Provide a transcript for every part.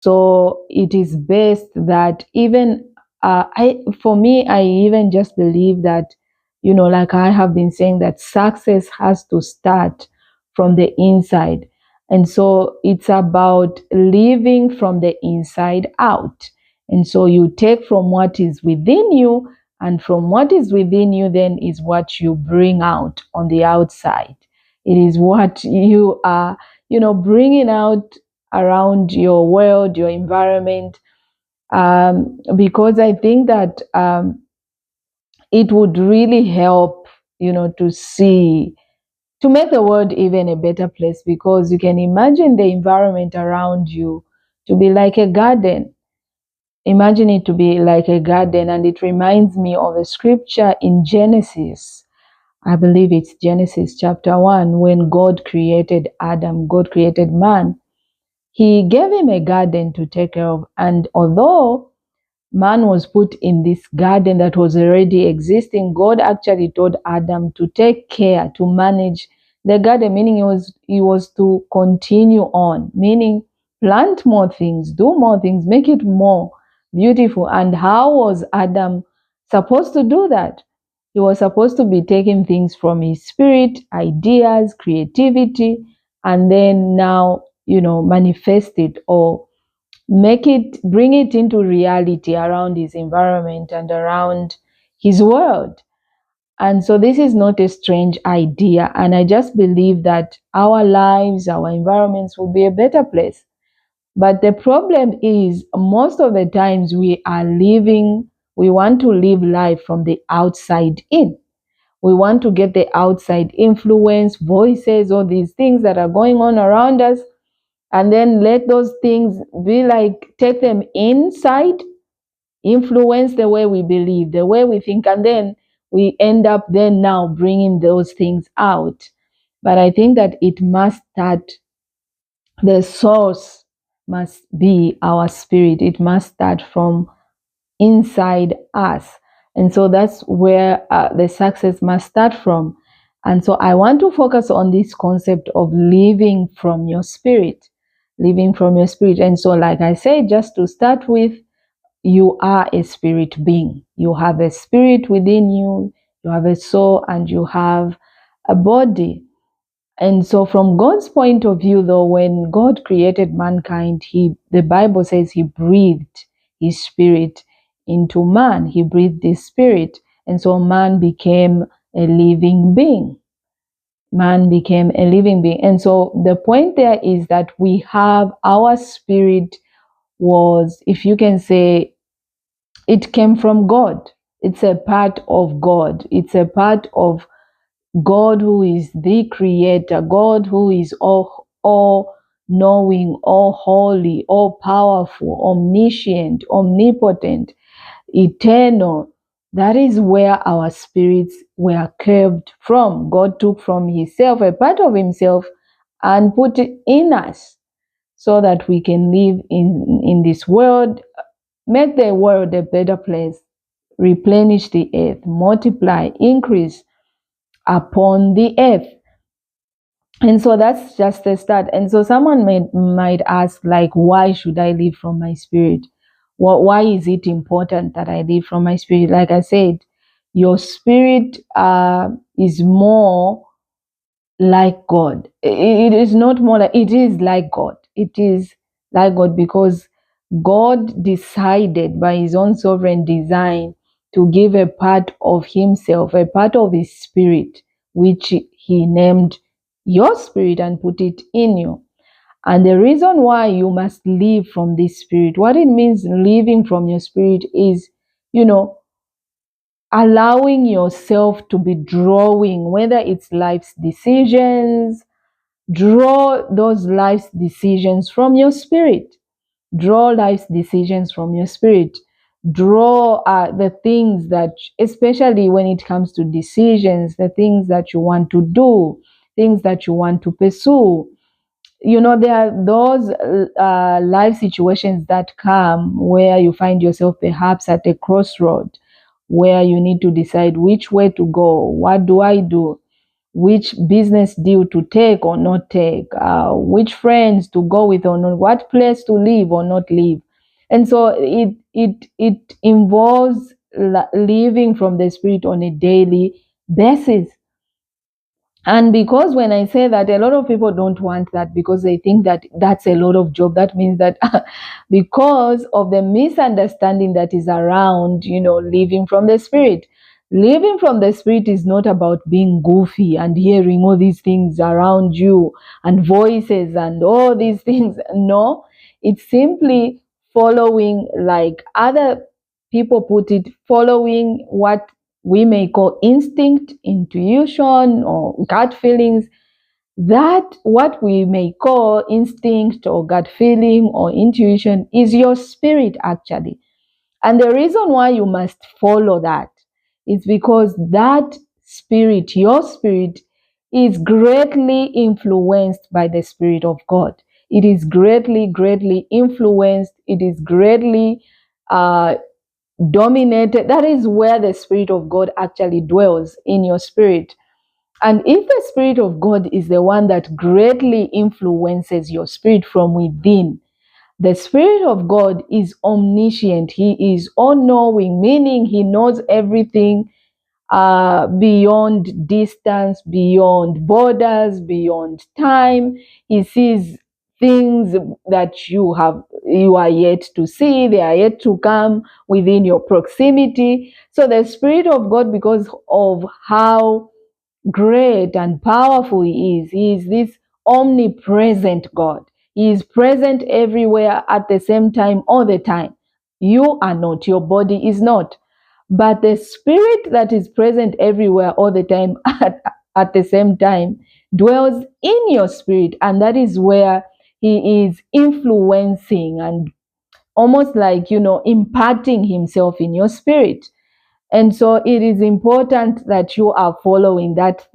So it is best that even for me, I even just believe that, like I have been saying, that success has to start from the inside. And so it's about living from the inside out. And so you take from what is within you, and from what is within you, then is what you bring out on the outside. It is what you are, bringing out around your world, your environment, because I think that it would really help, to see, to make the world even a better place, because you can imagine the environment around you to be like a garden. Imagine it to be like a garden, and it reminds me of a scripture in Genesis. I believe it's Genesis chapter 1, when God created Adam, God created man. He gave him a garden to take care of. And although man was put in this garden that was already existing, God actually told Adam to take care, to manage the garden, meaning he was to continue on, meaning plant more things, do more things, make it more beautiful. And how was Adam supposed to do that? He was supposed to be taking things from his spirit, ideas, creativity, and then now, manifest it, or bring it into reality around his environment and around his world. And so this is not a strange idea. And I just believe that our lives, our environments will be a better place. But the problem is, most of the times we want to live life from the outside in. We want to get the outside influence, voices, all these things that are going on around us, and then let those things be like, take them inside, influence the way we believe, the way we think, and then we end up then now bringing those things out. But I think that it must start, the source must be our spirit. It must start from inside us. And so that's where the success must start from. And so I want to focus on this concept of living from your spirit, living from your spirit. And so, like I said, just to start with, you are a spirit being. You have a spirit within you, you have a soul, and you have a body. And so, from God's point of view, though, when God created mankind, the Bible says He breathed His spirit into man. He breathed His spirit, and so man became a living being. Man became a living being. And so the point there is that we have our spirit was, if you can say, it came from God. It's a part of God. It's a part of God, who is the creator, God who is all knowing, all holy, all powerful, omniscient, omnipotent, eternal. That is where our spirits were curved from. God took from Himself a part of Himself and put it in us, so that we can live in this world, make the world a better place, replenish the earth, multiply, increase upon the earth. And so that's just a start. And so someone might ask, like, why should I live from my spirit? Why is it important that I live from my spirit? Like I said, your spirit is more like God. It is not more like, it is like God. It is like God, because God decided by His own sovereign design to give a part of Himself, a part of His spirit, which He named your spirit and put it in you. And the reason why you must live from this spirit, what it means living from your spirit is, allowing yourself to be drawing, whether it's life's decisions, draw those life's decisions from your spirit. Draw life's decisions from your spirit. Draw the things that, especially when it comes to decisions, the things that you want to do, things that you want to pursue. There are those life situations that come where you find yourself perhaps at a crossroad, where you need to decide which way to go. What do I do? which business deal to take or not take, which friends to go with or not, what place to live or not live. And so it involves living from the Spirit on a daily basis. And because when I say that, a lot of people don't want that because they think that that's a lot of job. That means that because of the misunderstanding that is around, living from the Spirit. Living from the Spirit is not about being goofy and hearing all these things around you and voices and all these things. No, it's simply following, like other people put it, following what we may call instinct, intuition, or gut feelings. That what we may call instinct or gut feeling or intuition is your spirit, actually. And the reason why you must follow that is because that spirit, your spirit, is greatly influenced by the Spirit of God. It is greatly, greatly influenced. It is greatly uh, dominated. That is where the Spirit of God actually dwells, in your spirit. And if the Spirit of God is the one that greatly influences your spirit from within, the Spirit of God is omniscient. He is all knowing, meaning He knows everything, beyond distance, beyond borders, beyond time. He sees things that you are yet to see, they are yet to come within your proximity. So the Spirit of God, because of how great and powerful He is this omnipresent God. He is present everywhere at the same time, all the time. You are not, your body is not. But the Spirit that is present everywhere all the time at the same time dwells in your spirit, and that is where He is influencing and almost like, imparting Himself in your spirit. And so it is important that you are following that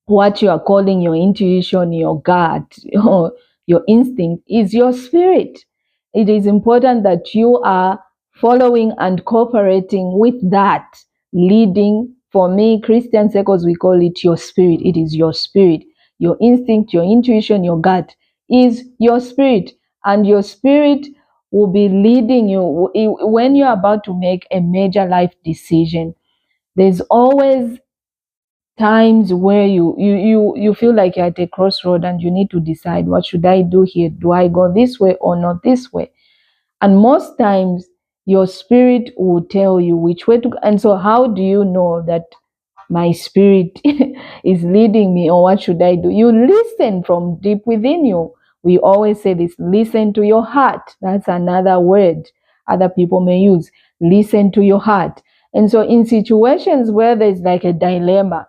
what you are calling your intuition, your gut, your instinct is your spirit. It is important that you are following and cooperating with that leading. For me, Christian circles, we call it your spirit. It is your spirit. Your instinct, your intuition, your gut is your spirit. And your spirit will be leading you when you're about to make a major life decision. There's always times where you feel like you're at a crossroad and you need to decide, what should I do here? Do I go this way or not this way? And most times your spirit will tell you which way to go. And so how do you know that my spirit is leading me, or what should I do? You listen from deep within you. We always say this: listen to your heart. That's another word other people may use. Listen to your heart. And so in situations where there's like a dilemma,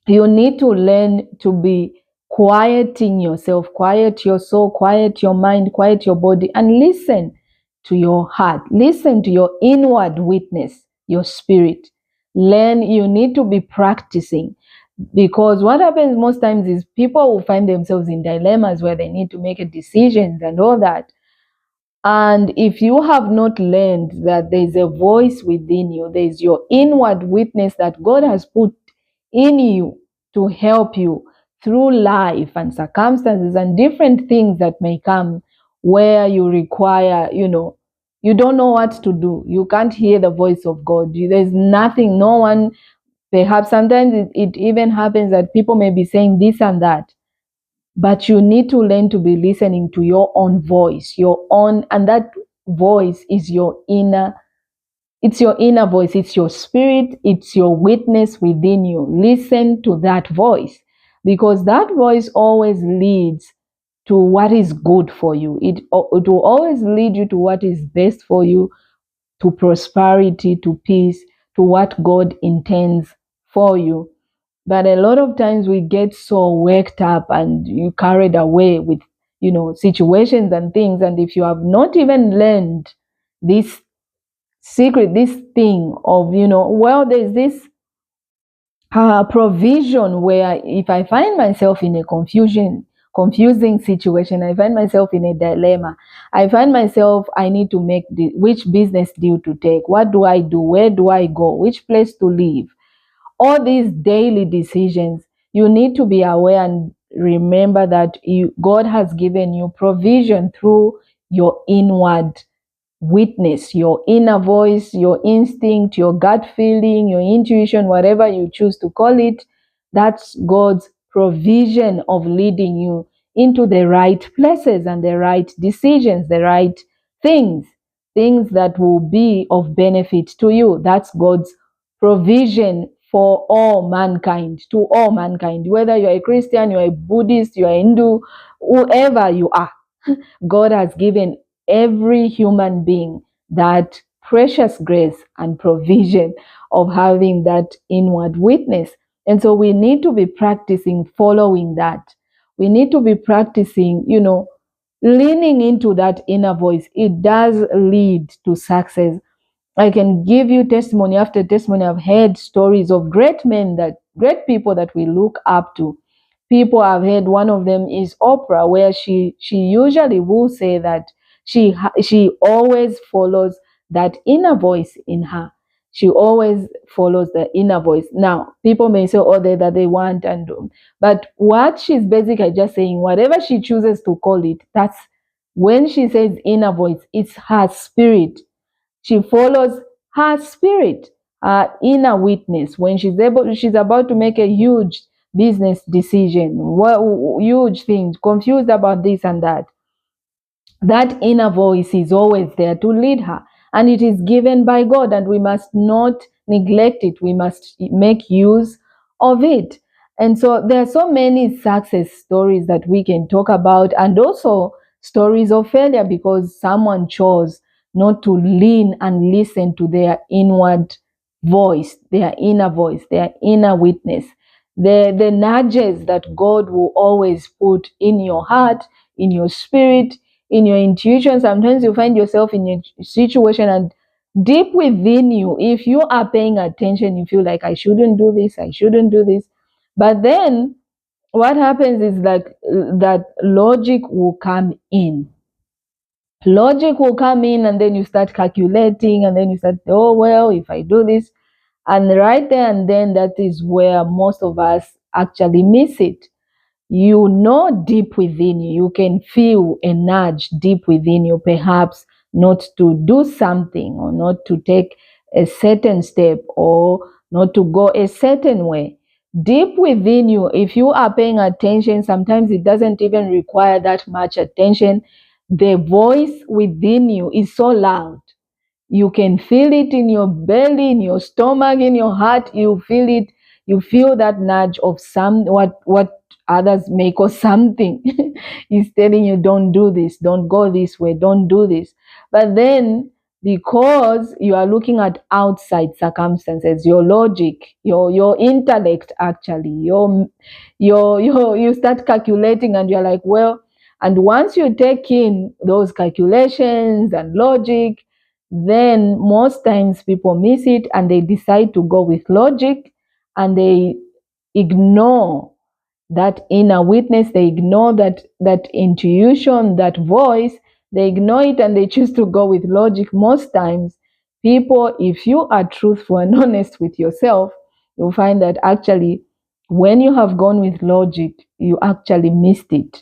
you need to learn to be quieting yourself, quiet your soul, quiet your mind, quiet your body, and listen to your heart. Listen to your inward witness, your spirit. You need to be practicing, because what happens most times is people will find themselves in dilemmas where they need to make a decision and all that. And if you have not learned that there's a voice within you, there's your inward witness that God has put in you to help you through life and circumstances and different things that may come, where you require, you don't know what to do. You can't hear the voice of God. There's nothing, no one. Perhaps sometimes it even happens that people may be saying this and that, but you need to learn to be listening to your own voice, and that voice is it's your inner voice, it's your spirit, it's your witness within you. Listen to that voice, because that voice always leads to what is good for you. It will always lead you to what is best for you, to prosperity, to peace, to what God intends for you. But a lot of times we get so worked up and you carried away with, situations and things. And if you have not even learned this secret, this thing of, well, there's this provision where if I find myself in a confusing situation, I find myself in a dilemma, I find myself, I need to make which business deal to take, what do I do, where do I go, which place to live, All these daily decisions, you need to be aware and remember that God has given you provision through your inward witness, your inner voice, your instinct, your gut feeling, your intuition, whatever you choose to call it. That's God's provision of leading you into the right places and the right decisions, the right things, things that will be of benefit to you. That's God's provision for all mankind, to all mankind, whether you're a Christian, you're a Buddhist, you're a Hindu, whoever you are. God has given every human being that precious grace and provision of having that inward witness. And so we need to be practicing following that. We need to be practicing, leaning into that inner voice. It does lead to success. I can give you testimony after testimony. I've heard stories of great men, that great people that we look up to. People I've heard, one of them is Oprah, where she usually will say that she always follows that inner voice in her. She always follows the inner voice. Now, people may say all that they want and do, but what she's basically just saying, whatever she chooses to call it, that's when she says inner voice, it's her spirit. She follows her spirit, her inner witness. When she's about to make a huge business decision, huge things, confused about this and that. That inner voice is always there to lead her, and it is given by God, and we must not neglect it. We must make use of it. And so there are so many success stories that we can talk about, and also stories of failure, because someone chose not to lean and listen to their inward voice, their inner voice, their inner witness, the nudges that God will always put in your heart, in your spirit, in your intuition. Sometimes you find yourself in a situation, and deep within you, if you are paying attention, you feel like, I shouldn't do this, I shouldn't do this. But then what happens is like that logic will come in. Logic will come in, and then you start calculating, and then you start, oh, well, if I do this. And right there and then, that is where most of us actually miss it. You know, deep within you, you can feel a nudge deep within you, perhaps not to do something, or not to take a certain step, or not to go a certain way. Deep within you, if you are paying attention, sometimes it doesn't even require that much attention. The voice within you is so loud. You can feel it in your belly, in your stomach, in your heart. You feel it. You feel that nudge of what others may call something. Is telling you, don't do this, don't go this way, don't do this. But then, because you are looking at outside circumstances, your logic, your intellect, actually, you start calculating, and you're like, well, and once you take in those calculations and logic, then most times people miss it, and they decide to go with logic, and they ignore that inner witness. They ignore that intuition, that voice. They ignore it, and they choose to go with logic. Most times, people, if you are truthful and honest with yourself, you'll find that actually when you have gone with logic, you actually missed it.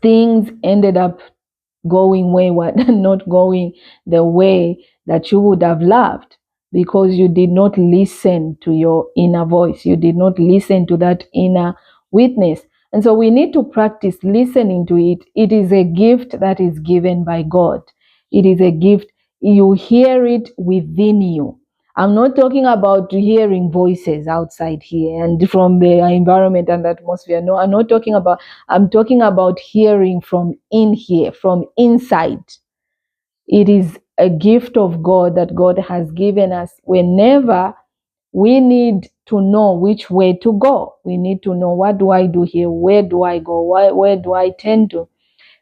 Things ended up going wayward and not going the way that you would have loved, because you did not listen to your inner voice. You did not listen to that inner witness. And so we need to practice listening to it. It is a gift that is given by God. It is a gift. You hear it within you. I'm not talking about hearing voices outside here and from the environment and atmosphere. No, I'm talking about hearing from in here, from inside. It is a gift of God that God has given us. Whenever we need to know which way to go, we need to know, what do I do here? Where do I go? Where do I tend to?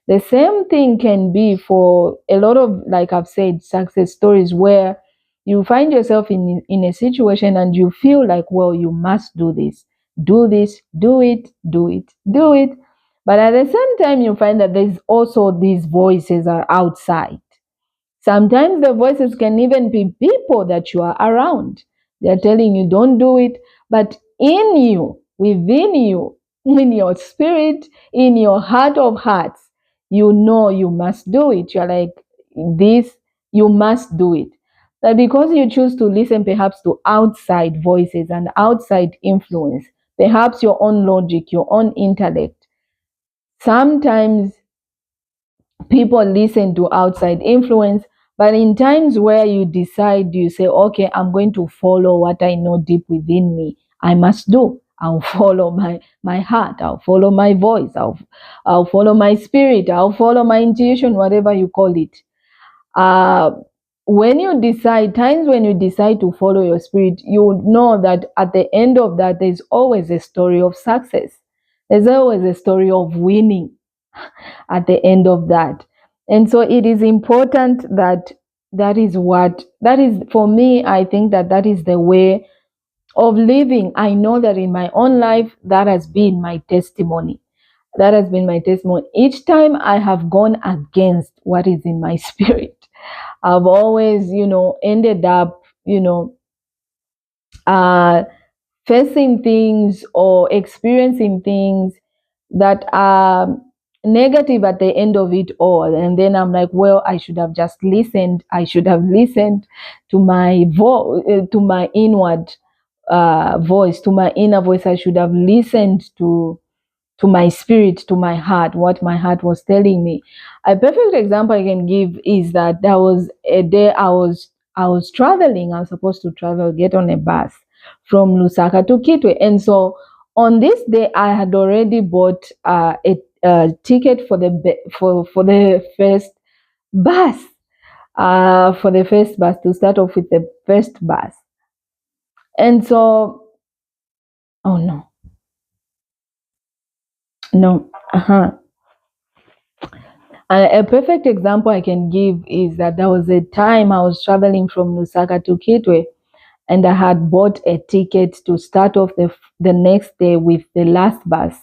The same thing can be for a lot of, like I've said, success stories, where you find yourself in a situation, and you feel like, well, you must do this, do this, do it, do it, do it. But at the same time, you find that there's also these voices are outside. Sometimes the voices can even be people that you are around. They're telling you don't do it. But in you, within you, in your spirit, in your heart of hearts, you know you must do it. You're like, this, you must do it. But because you choose to listen perhaps to outside voices and outside influence, perhaps your own logic, your own intellect, sometimes people listen to outside influence, but in times where you decide, you say, okay, I'm going to follow what I know deep within me, I must do. I'll follow my heart, I'll follow my voice, I'll follow my spirit, I'll follow my intuition, whatever you call it. uh when you decide, times when you decide to follow your spirit, you know that at the end of that, there's always a story of success, there's always a story of winning at the end of that. And so it is important that that is for me. I think that that is the way of living. I know that in my own life, that has been my testimony. That has been my testimony. Each time I have gone against what is in my spirit, I've always, ended up, uh, facing things or experiencing things that are negative at the end of it all. And then I'm like, well, I should have just listened. I should have listened to my to my inward voice, to my inner voice. I should have listened to my spirit, to my heart, what my heart was telling me. A perfect example I can give is that there was a day I was traveling. I was supposed to travel, get on a bus from Lusaka to Kitwe, and so on this day I had already bought a ticket for for the first bus. For the first bus, to start off with the first bus, and so, oh no, no, a perfect example I can give is that there was a time I was traveling from Lusaka to Kitwe, and I had bought a ticket to start off the next day with the last bus.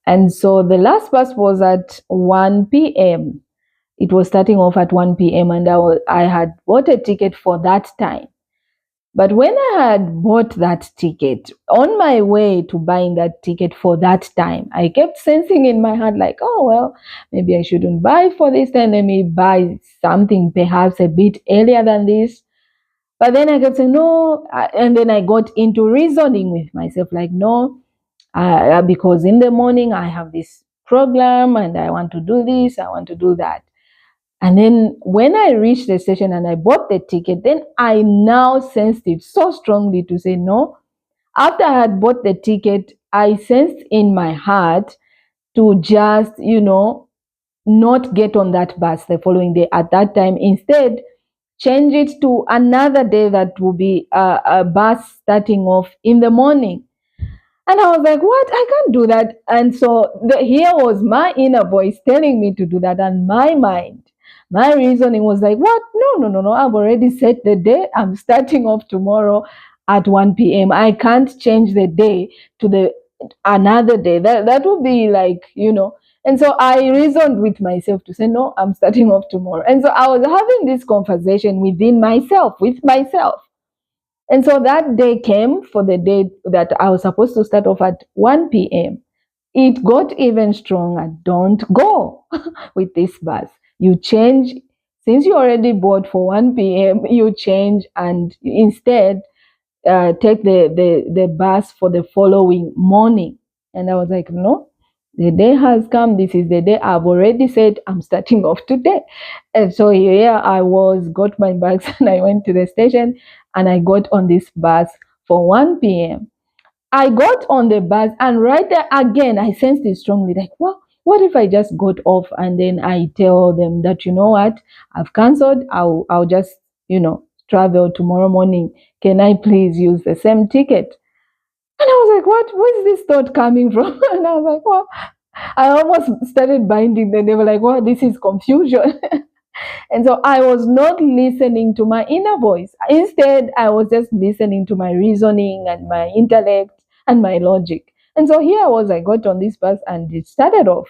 And so the last bus was at 1 p.m. It was starting off at 1 p.m. and I had bought a ticket for that time. But when I had bought that ticket, on my way to buying that ticket for that time, I kept sensing in my heart, like, oh, well, maybe I shouldn't buy for this time. Let me buy something perhaps a bit earlier than this. But then I kept saying, no. And then I got into reasoning with myself, like, no, because in the morning I have this program and I want to do this, I want to do that. And then when I reached the station and I bought the ticket, then I now sensed it so strongly to say no. After I had bought the ticket, I sensed in my heart to just, not get on that bus the following day at that time. Instead, change it to another day that will be a bus starting off in the morning. And I was like, what? I can't do that. And so here was my inner voice telling me to do that. And my mind, my reasoning was like, what? No, no, no, no. I've already set the day. I'm starting off tomorrow at 1 p.m. I can't change the day to the another day. That would be like, And so I reasoned with myself to say, no, I'm starting off tomorrow. And so I was having this conversation within myself, with myself. And so that day came for the day that I was supposed to start off at 1 p.m. It got even stronger. Don't go with this bus. You change, since you already bought for 1 p.m., you change and instead take the bus for the following morning. And I was like, no, the day has come. This is the day I've already said I'm starting off today. And so here I was, got my bags and I went to the station and I got on this bus for 1 p.m. I got on the bus and right there again, I sensed it strongly, like, well, what if I just got off and then I tell them that, you know what, I've cancelled, I'll just, travel tomorrow morning. Can I please use the same ticket? And I was like, where's this thought coming from? And I was like, well, I almost started binding them. They were like, well, this is confusion. And so I was not listening to my inner voice. Instead, I was just listening to my reasoning and my intellect and my logic. And so here I was, I got on this bus and it started off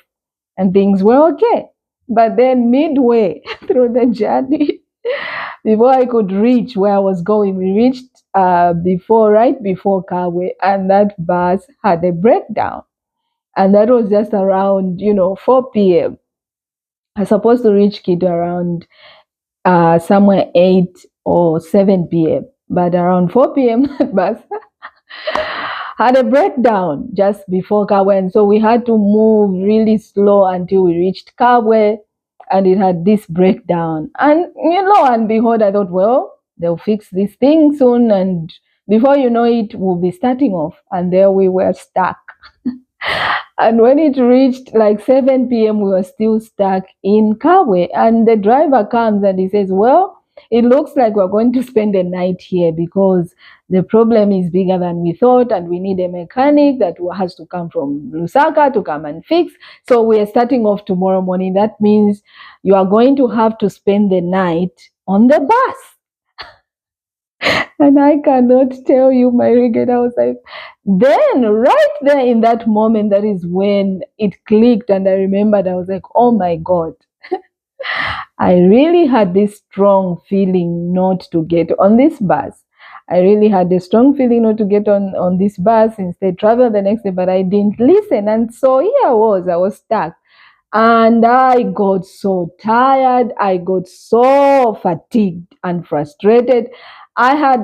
and things were okay. But then midway through the journey, before I could reach where I was going, we reached right before Kawe, and that bus had a breakdown. And that was just around, 4 p.m. I was supposed to reach Kito around somewhere 8 or 7 p.m. But around 4 p.m., that bus had a breakdown just before Kabwe. And so we had to move really slow until we reached Kabwe, and it had this breakdown. And, and behold, I thought, well, they'll fix this thing soon. And before you know it, we'll be starting off. And there we were stuck. And when it reached like 7 p.m., we were still stuck in Kabwe. And the driver comes and he says, well, it looks like we're going to spend the night here because the problem is bigger than we thought, and we need a mechanic that has to come from Lusaka to come and fix. So we are starting off tomorrow morning. That means you are going to have to spend the night on the bus. And I cannot tell you, my regret. I was like, then right there in that moment, that is when it clicked. And I remembered, I was like, oh my God. I really had this strong feeling not to get on this bus. I really had a strong feeling not to get on this bus, instead travel the next day, but I didn't listen. And so here I was stuck. And I got so tired. I got so fatigued and frustrated. I had,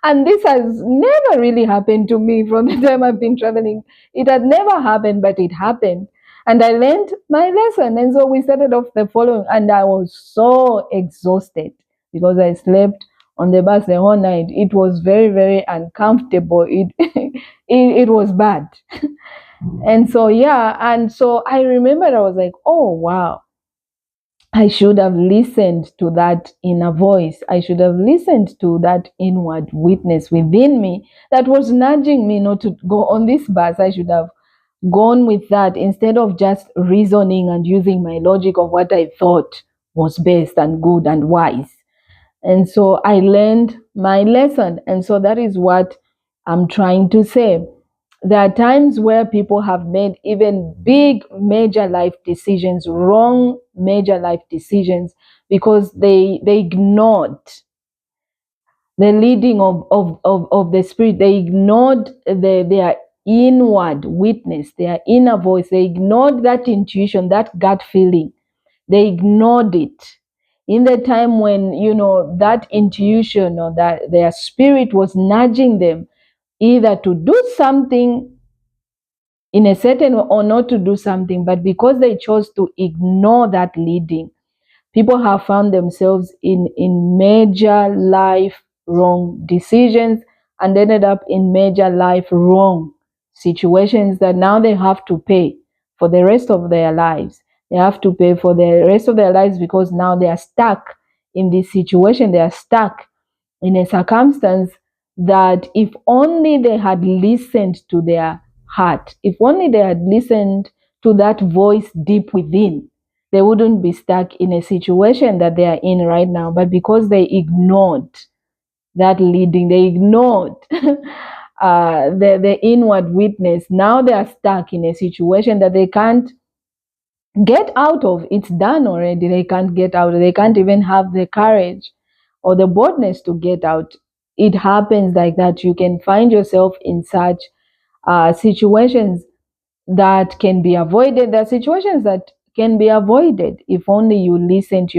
and this has never really happened to me from the time I've been traveling. It had never happened, but it happened. And I learned my lesson. And so we started off the following, and I was so exhausted because I slept on the bus the whole night. It was very, very uncomfortable. It was bad. And so, yeah. And so I remember I was like, oh, wow. I should have listened to that inner voice. I should have listened to that inward witness within me that was nudging me not to go on this bus. I should have gone with that instead of just reasoning and using my logic of what I thought was best and good and wise. And so I learned my lesson. And so that is what I'm trying to say. There are times where people have made even big major life decisions, wrong major life decisions, because they ignored the leading of the spirit. They ignored their inward witness, their inner voice. They ignored that intuition, that gut feeling. They ignored it in the time when, that intuition or that their spirit was nudging them either to do something in a certain way or not to do something. But because they chose to ignore that leading, people have found themselves in major life wrong decisions and ended up in major life wrong situations that now they have to pay for the rest of their lives. They have to pay for the rest of their lives because now they are stuck in this situation. They are stuck in a circumstance that if only they had listened to their heart, if only they had listened to that voice deep within, they wouldn't be stuck in a situation that they are in right now. But because they ignored that leading, they ignored the inward witness, now they are stuck in a situation that they can't get out of. It's done already. They can't get out. They can't even have the courage or the boldness to get out. It happens like that. You can find yourself in such situations that can be avoided. There are situations that can be avoided if only you listen to your